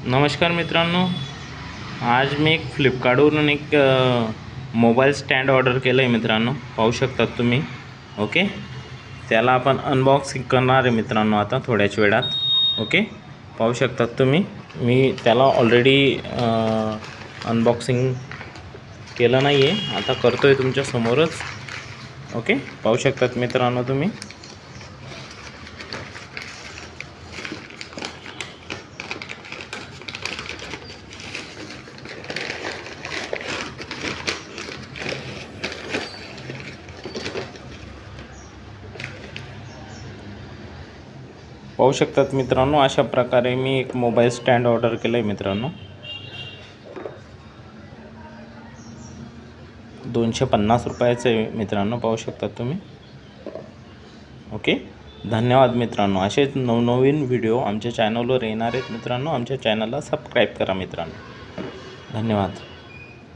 नमस्कार मित्रांनो, आज मी एक फ्लिपकार्टवरून एक मोबाईल स्टँड ऑर्डर केलं आहे मित्रांनो. पाहू शकतात तुम्ही. ओके, त्याला आपण अनबॉक्सिंग करणार आहे मित्रांनो आता थोड्याच वेळात. ओके, पाहू शकतात तुम्ही. मी त्याला ऑलरेडी अनबॉक्सिंग केलं नाही आहे, आता करतो आहे तुमच्या समोरच. ओके, पाहू शकतात मित्रांनो तुम्ही. पाहू शकतात मित्रांनो, अशा प्रकारे मी एक मोबाईल स्टँड ऑर्डर केलं आहे मित्रांनो. 250 रुपयाचं आहे मित्रांनो, पाहू शकतात तुम्ही. ओके, धन्यवाद मित्रांनो. असेच नवनवीन व्हिडिओ आमच्या चॅनलवर येणार आहेत मित्रांनो. आमच्या चॅनलला सबस्क्राईब करा मित्रांनो. धन्यवाद.